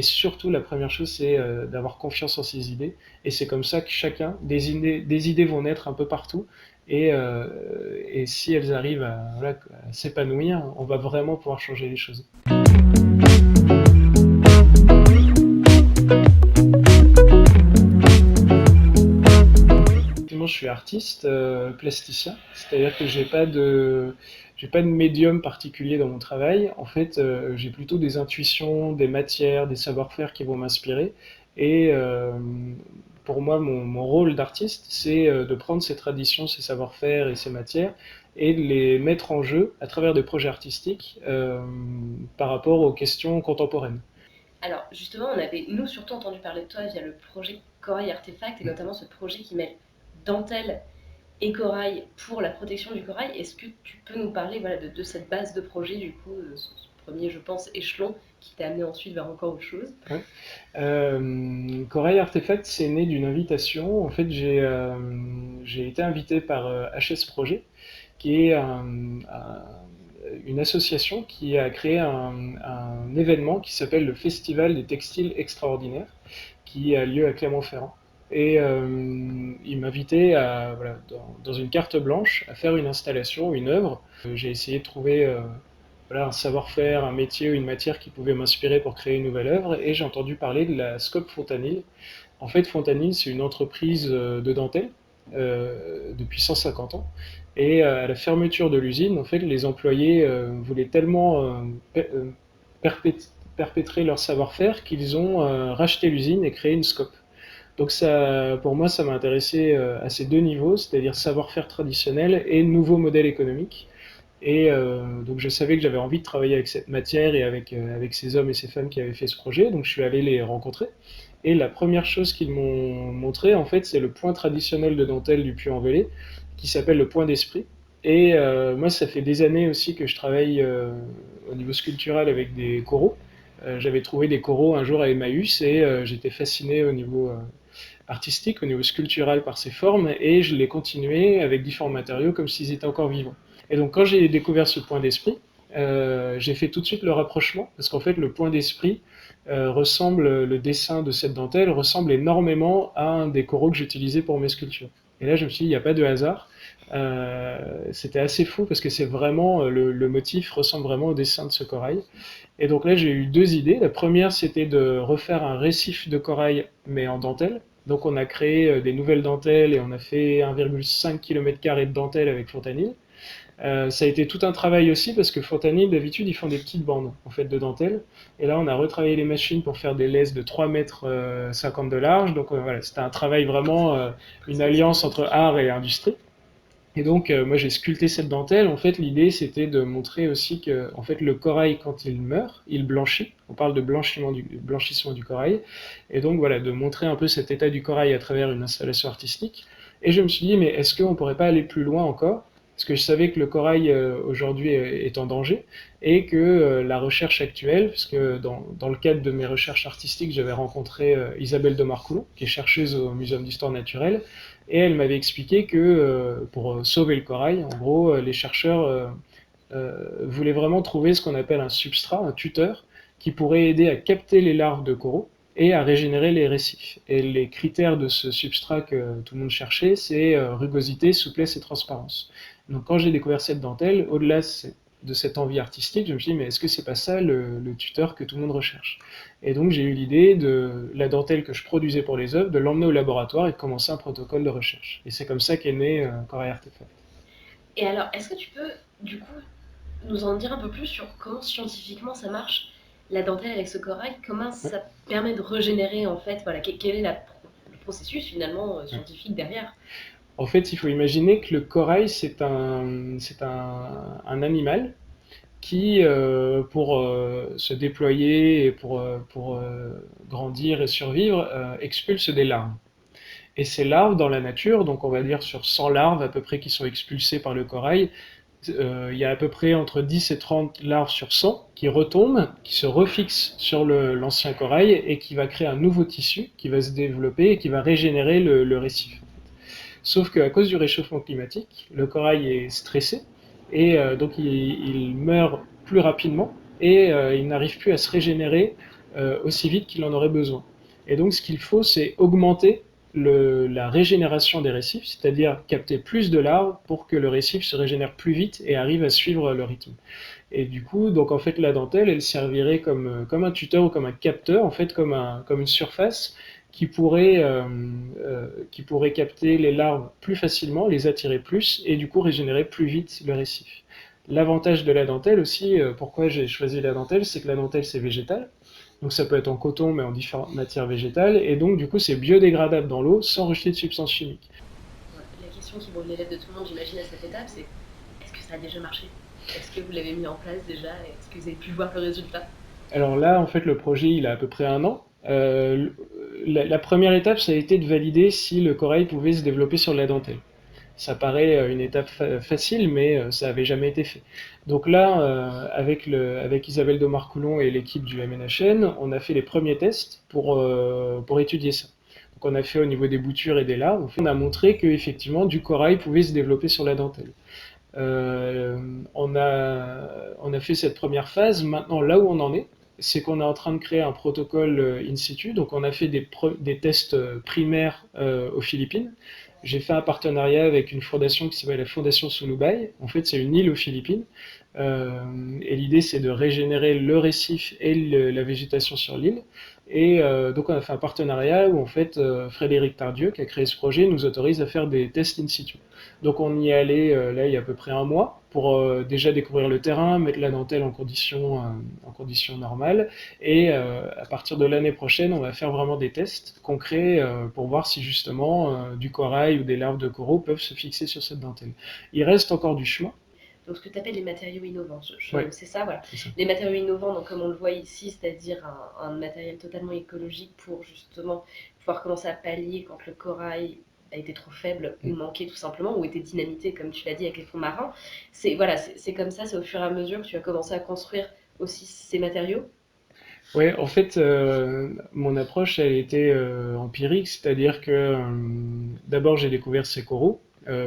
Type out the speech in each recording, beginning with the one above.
Et surtout, la première chose, c'est d'avoir confiance en ses idées. Et c'est comme ça que des idées vont naître un peu partout. Et si elles arrivent voilà, à s'épanouir, on va vraiment pouvoir changer les choses. Je suis artiste, plasticien, c'est-à-dire que j'ai pas de médium particulier dans mon travail. En fait, j'ai plutôt des intuitions, des matières, des savoir-faire qui vont m'inspirer. Et pour moi, mon rôle d'artiste, c'est de prendre ces traditions, ces savoir-faire et ces matières et de les mettre en jeu à travers des projets artistiques par rapport aux questions contemporaines. Alors justement, on avait nous surtout entendu parler de toi via le projet Corail Artefact et notamment ce projet qui mêle dentelle et corail pour la protection du corail. Est-ce que tu peux nous parler voilà, de cette base de projet, du coup, ce premier, je pense, échelon qui t'a amené ensuite vers encore autre chose? Ouais. Corail Artefact, c'est né d'une invitation. En fait, j'ai été invité par HS Projet, qui est une association qui a créé un événement qui s'appelle le Festival des Textiles Extraordinaires, qui a lieu à Clermont-Ferrand. Et il m'invitait voilà, dans une carte blanche à faire une installation, une œuvre. J'ai essayé de trouver voilà, un savoir-faire, un métier ou une matière qui pouvait m'inspirer pour créer une nouvelle œuvre, et j'ai entendu parler de la Scope Fontanil. En fait, Fontanil, c'est une entreprise de dentelle depuis 150 ans. Et à la fermeture de l'usine, en fait, les employés voulaient tellement perpétrer leur savoir-faire qu'ils ont racheté l'usine et créé une Scope. Donc ça, pour moi, ça m'a intéressé à ces deux niveaux, c'est-à-dire savoir-faire traditionnel et nouveau modèle économique. Et donc je savais que j'avais envie de travailler avec cette matière et avec ces hommes et ces femmes qui avaient fait ce projet, donc je suis allé les rencontrer. Et la première chose qu'ils m'ont montré, en fait, c'est le point traditionnel de dentelle du Puy-en-Velay, qui s'appelle le point d'esprit. Et moi, ça fait des années aussi que je travaille au niveau sculptural avec des coraux. J'avais trouvé des coraux un jour à Emmaüs et j'étais fasciné au niveau artistique, au niveau sculptural par ces formes, et je l'ai continué avec différents matériaux comme s'ils étaient encore vivants. Et donc quand j'ai découvert ce point d'esprit, j'ai fait tout de suite le rapprochement, parce qu'en fait le point d'esprit ressemble, le dessin de cette dentelle ressemble énormément à un des coraux que j'utilisais pour mes sculptures. Et là je me suis dit, il n'y a pas de hasard. C'était assez fou parce que c'est vraiment le motif ressemble vraiment au dessin de ce corail. Et donc là, j'ai eu deux idées. La première, c'était de refaire un récif de corail, mais en dentelle. Donc on a créé des nouvelles dentelles et on a fait 1,5 km² de dentelle avec Fontanil. Ça a été tout un travail aussi parce que Fontanil, d'habitude, ils font des petites bandes en fait de dentelle. Et là, on a retravaillé les machines pour faire des laisses de 3,50 m de large. Donc voilà, c'était un travail vraiment, une alliance entre art et industrie. Et donc, moi, j'ai sculpté cette dentelle. En fait, l'idée, c'était de montrer aussi que, en fait, le corail, quand il meurt, il blanchit. On parle de blanchissement du corail. Et donc, voilà, de montrer un peu cet état du corail à travers une installation artistique. Et je me suis dit, mais est-ce qu'on ne pourrait pas aller plus loin encore? Parce que je savais que le corail, aujourd'hui, est en danger. Et que la recherche actuelle, puisque dans le cadre de mes recherches artistiques, j'avais rencontré Isabelle de Marcoulon, qui est chercheuse au Muséum d'histoire naturelle, et elle m'avait expliqué que pour sauver le corail, en gros, les chercheurs voulaient vraiment trouver ce qu'on appelle un substrat, un tuteur, qui pourrait aider à capter les larves de coraux et à régénérer les récifs. Et les critères de ce substrat que tout le monde cherchait, c'est rugosité, souplesse et transparence. Donc quand j'ai découvert cette dentelle, au-delà de cette envie artistique, je me suis dit, mais est-ce que c'est pas ça le tuteur que tout le monde recherche? Et donc j'ai eu l'idée de la dentelle que je produisais pour les œuvres, de l'emmener au laboratoire et de commencer un protocole de recherche. Et c'est comme ça qu'est né Corail Artefact. Et alors, est-ce que tu peux, du coup, nous en dire un peu plus sur comment scientifiquement ça marche, la dentelle avec ce corail? Comment Ouais. ça permet de régénérer, en fait, voilà, quel est le processus finalement Ouais. scientifique derrière? En fait, il faut imaginer que le corail, c'est un animal qui, pour se déployer et pour grandir et survivre, expulse des larves. Et ces larves dans la nature, donc on va dire sur 100 larves à peu près qui sont expulsées par le corail, il y a à peu près entre 10 et 30 larves sur 100 qui retombent, qui se refixent sur l'ancien corail et qui va créer un nouveau tissu qui va se développer et qui va régénérer le récif. Sauf qu'à cause du réchauffement climatique, le corail est stressé et donc il meurt plus rapidement et il n'arrive plus à se régénérer aussi vite qu'il en aurait besoin. Et donc ce qu'il faut, c'est augmenter la régénération des récifs, c'est-à-dire capter plus de larves pour que le récif se régénère plus vite et arrive à suivre le rythme. Et du coup, donc en fait, la dentelle, elle servirait comme un tuteur ou comme un capteur, en fait, comme une surface qui pourrait capter les larves plus facilement, les attirer plus et du coup régénérer plus vite le récif. L'avantage de la dentelle aussi, pourquoi j'ai choisi la dentelle, c'est que la dentelle c'est végétal. Donc ça peut être en coton mais en différentes matières végétales et donc du coup c'est biodégradable dans l'eau sans rejeter de substances chimiques. La question qui brûle les lèvres de tout le monde, j'imagine, à cette étape, c'est est-ce que ça a déjà marché? Est-ce que vous l'avez mis en place déjà? Est-ce que vous avez pu voir le résultat? Alors là, en fait, le projet, il a à peu près 1 an. La première étape, ça a été de valider si le corail pouvait se développer sur la dentelle. Ça paraît une étape facile, mais ça n'avait jamais été fait. Donc là, avec Isabelle Domar-Coulon et l'équipe du MNHN, on a fait les premiers tests pour étudier ça. Donc on a fait au niveau des boutures et des larves, on a montré qu'effectivement du corail pouvait se développer sur la dentelle. Euh, on a fait cette première phase. Maintenant, là où on en est, c'est qu'on est en train de créer un protocole in situ. Donc, on a fait des tests primaires aux Philippines. J'ai fait un partenariat avec une fondation qui s'appelle la Fondation Sunubai. En fait, c'est une île aux Philippines. Et l'idée, c'est de régénérer le récif et la végétation sur l'île. Et donc, on a fait un partenariat où, en fait, Frédéric Tardieu, qui a créé ce projet, nous autorise à faire des tests in situ. Donc on y est allé là il y a à peu près 1 mois pour déjà découvrir le terrain, mettre la dentelle en conditions normales. Et à partir de l'année prochaine, on va faire vraiment des tests concrets pour voir si justement du corail ou des larves de coraux peuvent se fixer sur cette dentelle. Il reste encore du chemin. Donc, ce que tu appelles les matériaux innovants, Ouais, c'est ça, voilà. c'est ça. Les matériaux innovants, donc, comme on le voit ici, c'est-à-dire un matériel totalement écologique pour justement pouvoir commencer à pallier quand le corail a été trop faible ou manqué tout simplement, ou était dynamité, comme tu l'as dit, avec les fonds marins. C'est voilà, c'est comme ça, c'est au fur et à mesure que tu as commencé à construire aussi ces matériaux. Ouais, en fait, mon approche, elle était empirique, c'est-à-dire que d'abord j'ai découvert ces coraux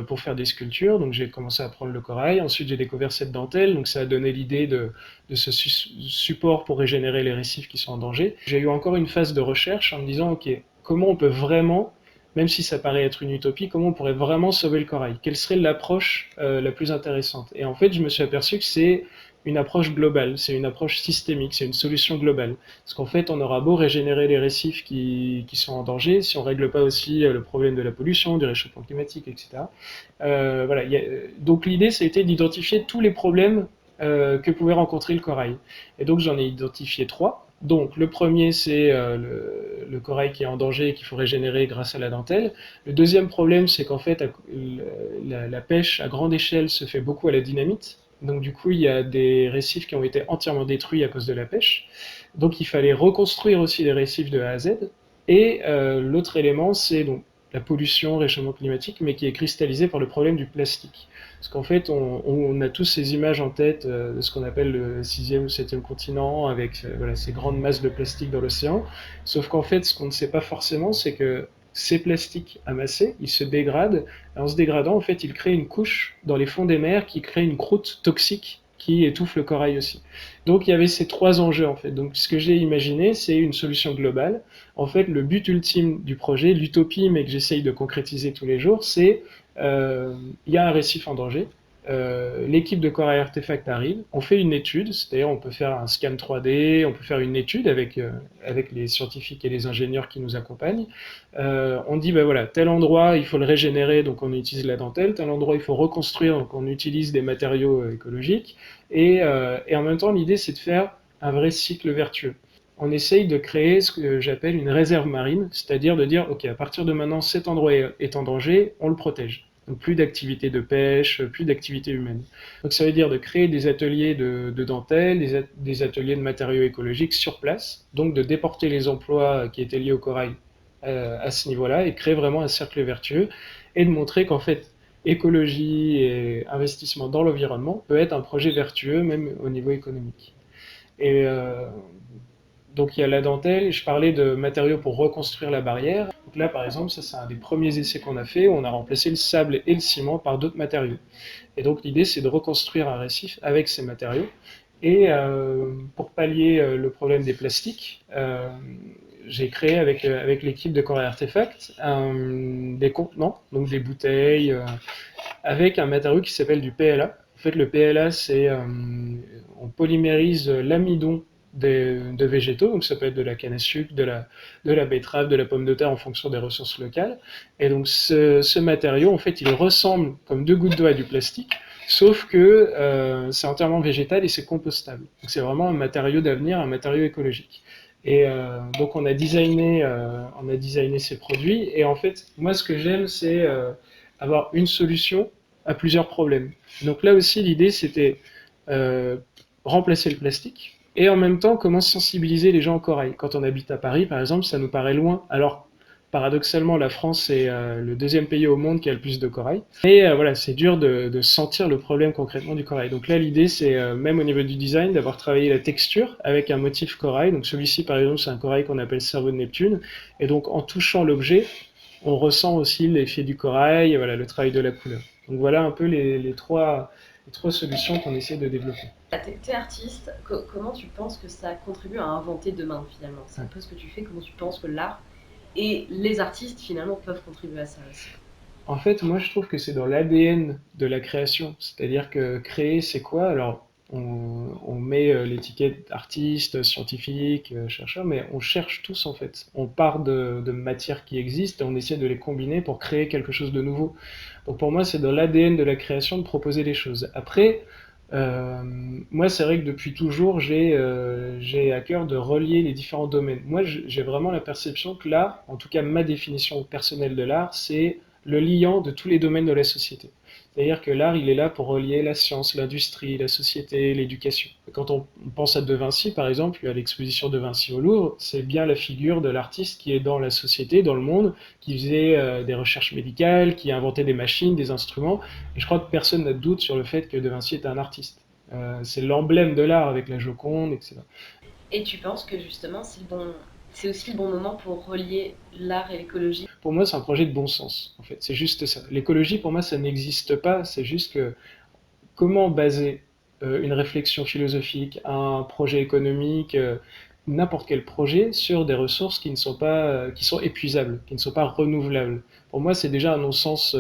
pour faire des sculptures, donc j'ai commencé à prendre le corail. Ensuite, j'ai découvert cette dentelle, donc ça a donné l'idée de ce support pour régénérer les récifs qui sont en danger. J'ai eu encore une phase de recherche en me disant, ok, comment on peut vraiment, même si ça paraît être une utopie, comment on pourrait vraiment sauver le corail? Quelle serait l'approche la plus intéressante? Et en fait, je me suis aperçu que c'est une approche globale, c'est une approche systémique, c'est une solution globale. Parce qu'en fait, on aura beau régénérer les récifs qui sont en danger, si on ne règle pas aussi le problème de la pollution, du réchauffement climatique, etc. Voilà, donc l'idée, c'était d'identifier tous les problèmes que pouvait rencontrer le corail. Et donc j'en ai identifié 3. Donc le premier, c'est le corail qui est en danger et qu'il faut régénérer grâce à la dentelle. Le deuxième problème, c'est qu'en fait, la pêche à grande échelle se fait beaucoup à la dynamite. Donc du coup, il y a des récifs qui ont été entièrement détruits à cause de la pêche. Donc il fallait reconstruire aussi les récifs de A à Z. Et l'autre élément, c'est donc la pollution, le réchauffement climatique, mais qui est cristallisé par le problème du plastique. Parce qu'en fait, on a tous ces images en tête de ce qu'on appelle le sixième ou septième continent, avec voilà, ces grandes masses de plastique dans l'océan. Sauf qu'en fait, ce qu'on ne sait pas forcément, c'est que ces plastiques amassés, ils se dégradent. Et en se dégradant, en fait, ils créent une couche dans les fonds des mers qui crée une croûte toxique qui étouffe le corail aussi. Donc il y avait ces 3 enjeux en fait. Donc ce que j'ai imaginé, c'est une solution globale. En fait, le but ultime du projet, l'utopie, mais que j'essaye de concrétiser tous les jours, c'est il y a un récif en danger. L'équipe de Corail Artefact arrive, on fait une étude, c'est-à-dire on peut faire un scan 3D, on peut faire une étude avec les scientifiques et les ingénieurs qui nous accompagnent. On dit, ben voilà, tel endroit, il faut le régénérer, donc on utilise la dentelle, tel endroit, il faut reconstruire, donc on utilise des matériaux écologiques. Et en même temps, l'idée, c'est de faire un vrai cycle vertueux. On essaye de créer ce que j'appelle une réserve marine, c'est-à-dire de dire, ok, à partir de maintenant, cet endroit est en danger, on le protège. Donc plus d'activités de pêche, plus d'activités humaines. Donc ça veut dire de créer des ateliers de dentelle, des ateliers de matériaux écologiques sur place, donc de déporter les emplois qui étaient liés au corail à ce niveau-là et créer vraiment un cercle vertueux et de montrer qu'en fait écologie et investissement dans l'environnement peut être un projet vertueux même au niveau économique. Et donc il y a la dentelle, je parlais de matériaux pour reconstruire la barrière. Donc là par exemple, ça c'est un des premiers essais qu'on a fait, on a remplacé le sable et le ciment par d'autres matériaux. Et donc l'idée c'est de reconstruire un récif avec ces matériaux. Et pour pallier le problème des plastiques, j'ai créé avec l'équipe de Corée Artefact des contenants, donc des bouteilles, avec un matériau qui s'appelle du PLA. En fait, le PLA, c'est on polymérise l'amidon de végétaux, donc ça peut être de la canne à sucre, de la betterave, de la pomme de terre en fonction des ressources locales. Et donc ce matériau, en fait, il ressemble comme deux gouttes d'eau à du plastique, sauf que c'est entièrement végétal et c'est compostable. Donc c'est vraiment un matériau d'avenir, un matériau écologique. Et donc on a designé ces produits. Et en fait, moi, ce que j'aime, c'est avoir une solution à plusieurs problèmes. Donc là aussi, l'idée, c'était euh, remplacer le plastique et en même temps, comment sensibiliser les gens au corail. Quand on habite à Paris, par exemple, ça nous paraît loin. Alors, paradoxalement, la France est le deuxième pays au monde qui a le plus de corail. Et voilà, c'est dur de sentir le problème concrètement du corail. Donc là, l'idée, c'est même au niveau du design, d'avoir travaillé la texture avec un motif corail. Donc celui-ci, par exemple, c'est un corail qu'on appelle cerveau de Neptune. Et donc, en touchant l'objet, on ressent aussi l'effet du corail, voilà, le travail de la couleur. Donc voilà un peu les trois solutions qu'on essaie de développer. T'es artiste, comment tu penses que ça contribue à inventer demain finalement? C'est un peu ce que tu fais, comment tu penses que l'art et les artistes finalement peuvent contribuer à ça aussi? En fait, moi je trouve que c'est dans l'ADN de la création. C'est-à-dire que créer, c'est quoi? Alors, on met l'étiquette artiste, scientifique, chercheur, mais on cherche tous en fait. On part de matières qui existent et on essaie de les combiner pour créer quelque chose de nouveau. Donc pour moi, c'est dans l'ADN de la création de proposer des choses. Après, euh, moi, c'est vrai que depuis toujours, j'ai à cœur de relier les différents domaines. Moi, j'ai vraiment la perception que l'art, en tout cas ma définition personnelle de l'art, c'est le liant de tous les domaines de la société. C'est-à-dire que l'art, il est là pour relier la science, l'industrie, la société, l'éducation. Quand on pense à De Vinci, par exemple, à l'exposition De Vinci au Louvre, c'est bien la figure de l'artiste qui est dans la société, dans le monde, qui faisait des recherches médicales, qui inventait des machines, des instruments. Et je crois que personne n'a de doute sur le fait que De Vinci est un artiste. C'est l'emblème de l'art avec la Joconde, etc. Et tu penses que justement c'est aussi le bon moment pour relier l'art et l'écologie? Pour moi, c'est un projet de bon sens, en fait. C'est juste ça. L'écologie, pour moi, ça n'existe pas. C'est juste que comment baser une réflexion philosophique, un projet économique, n'importe quel projet sur des ressources qui ne sont pas, qui sont épuisables, qui ne sont pas renouvelables. Pour moi, c'est déjà un non-sens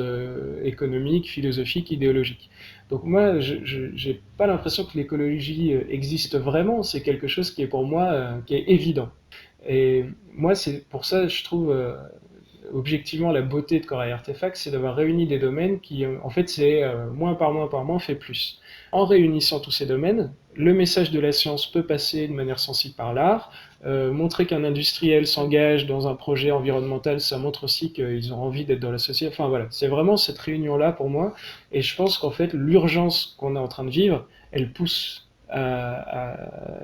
économique, philosophique, idéologique. Donc moi, je n'ai pas l'impression que l'écologie existe vraiment. C'est quelque chose qui est pour moi qui est évident. Et moi, c'est pour ça, je trouve objectivement la beauté de Corail Artefact, c'est d'avoir réuni des domaines qui, en fait, c'est moins par moins fait plus. En réunissant tous ces domaines, le message de la science peut passer de manière sensible par l'art. Montrer qu'un industriel s'engage dans un projet environnemental, ça montre aussi qu'ils ont envie d'être dans la société. Enfin voilà, c'est vraiment cette réunion-là pour moi. Et je pense qu'en fait, l'urgence qu'on est en train de vivre, elle pousse à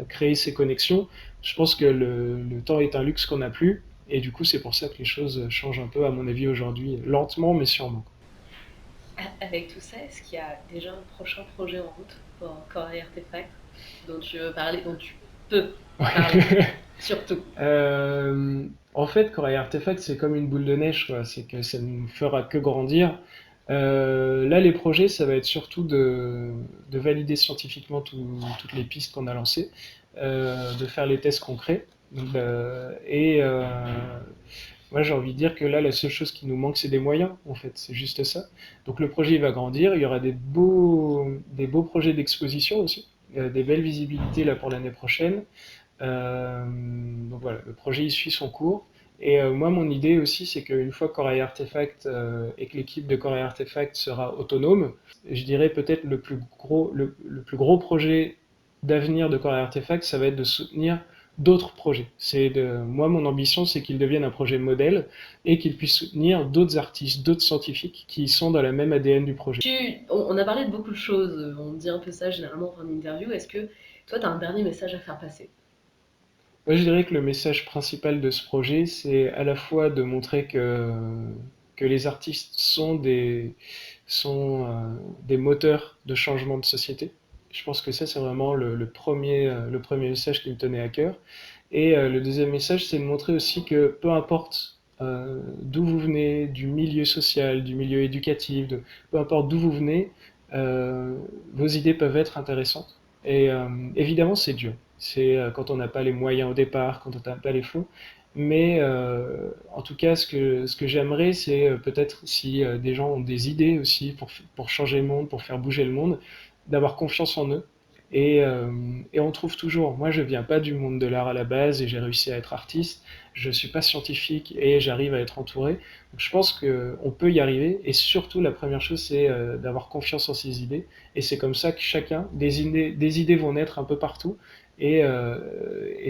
créer ces connexions. Je pense que le temps est un luxe qu'on n'a plus. Et du coup, c'est pour ça que les choses changent un peu, à mon avis, aujourd'hui, lentement, mais sûrement. Avec tout ça, est-ce qu'il y a déjà un prochain projet en route pour Corail Artefact dont tu veux parler, dont tu peux parler, Ouais. surtout? En fait, Corail Artefact, c'est comme une boule de neige, quoi. C'est que ça ne fera que grandir. Là, les projets, ça va être surtout de valider scientifiquement toutes les pistes qu'on a lancées, de faire les tests concrets. Donc, moi, j'ai envie de dire que là, la seule chose qui nous manque, c'est des moyens, en fait. C'est juste ça. Donc, le projet il va grandir. Il y aura des beaux projets d'exposition aussi. Des belles visibilités là pour l'année prochaine. Donc voilà, le projet il suit son cours. Et moi, mon idée aussi, c'est qu'une fois que Corail Artefact et que l'équipe de Corail Artefact sera autonome, je dirais peut-être le plus gros projet d'avenir de Corail Artefact, ça va être de soutenir d'autres projets. Moi, mon ambition, c'est qu'il devienne un projet modèle et qu'il puisse soutenir d'autres artistes, d'autres scientifiques qui sont dans la même ADN du projet. On a parlé de beaucoup de choses, on dit un peu ça généralement en fin d'interview. Est-ce que toi, tu as un dernier message à faire passer? Moi, je dirais que le message principal de ce projet, c'est à la fois de montrer que les artistes sont des moteurs de changement de société. Je pense que ça, c'est vraiment le premier message qui me tenait à cœur. Et le deuxième message, c'est de montrer aussi que peu importe d'où vous venez, du milieu social, du milieu éducatif, peu importe d'où vous venez, vos idées peuvent être intéressantes. Et évidemment, c'est dur. C'est quand on n'a pas les moyens au départ, quand on n'a pas les fonds. Mais en tout cas, ce que j'aimerais, c'est peut-être si des gens ont des idées aussi pour changer le monde, pour faire bouger le monde, d'avoir confiance en eux. Et on trouve toujours. Moi, je viens pas du monde de l'art à la base et j'ai réussi à être artiste. Je suis pas scientifique et j'arrive à être entouré. Donc, je pense qu'on peut y arriver. Et surtout, la première chose, c'est d'avoir confiance en ses idées. Et c'est comme ça que chacun, des idées vont naître un peu partout. Et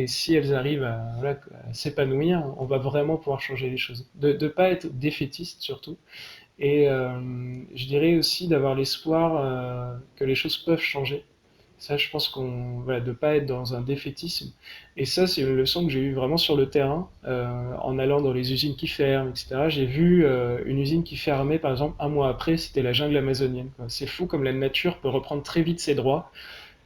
si elles arrivent voilà, à s'épanouir, on va vraiment pouvoir changer les choses. De ne pas être défaitiste surtout. Et je dirais aussi d'avoir l'espoir que les choses peuvent changer. Ça, je pense qu'on, voilà, de pas être dans un défaitisme. Et ça, c'est une leçon que j'ai eue vraiment sur le terrain, en allant dans les usines qui ferment, etc. J'ai vu une usine qui fermait, par exemple, un mois après, c'était la jungle amazonienne, quoi. C'est fou comme la nature peut reprendre très vite ses droits.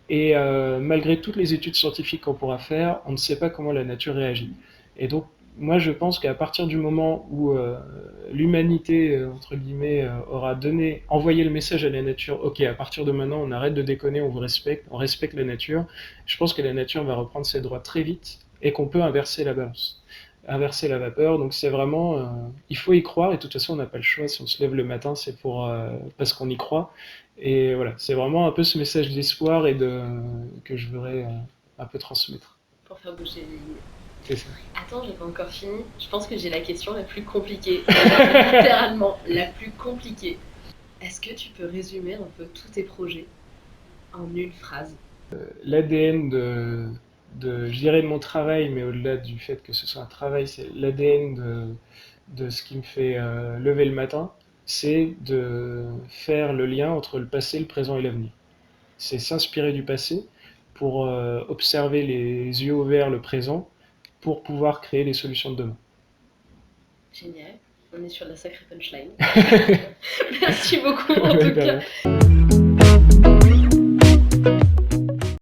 Et malgré toutes les études scientifiques qu'on pourra faire, on ne sait pas comment la nature réagit. Et donc, moi, je pense qu'à partir du moment où l'humanité, entre guillemets, aura envoyé le message à la nature, ok, à partir de maintenant, on arrête de déconner, on vous respecte, on respecte la nature, je pense que la nature va reprendre ses droits très vite et qu'on peut inverser la balance, inverser la vapeur. Donc, c'est vraiment, il faut y croire et de toute façon, on n'a pas le choix. Si on se lève le matin, c'est parce qu'on y croit. Et voilà, c'est vraiment un peu ce message d'espoir que je voudrais un peu transmettre. pour faire bouger les lignes. C'est ça. Attends, j'ai pas encore fini. Je pense que j'ai la question la plus compliquée. Littéralement, la plus compliquée. Est-ce que tu peux résumer un peu tous tes projets en une phrase? L'ADN je dirais de mon travail, mais au-delà du fait que ce soit un travail, c'est l'ADN de ce qui me fait lever le matin, c'est de faire le lien entre le passé, le présent et l'avenir. C'est s'inspirer du passé pour observer les yeux ouverts le présent pour pouvoir créer les solutions de demain. Génial. On est sur de la sacrée punchline. Merci beaucoup en tout cas.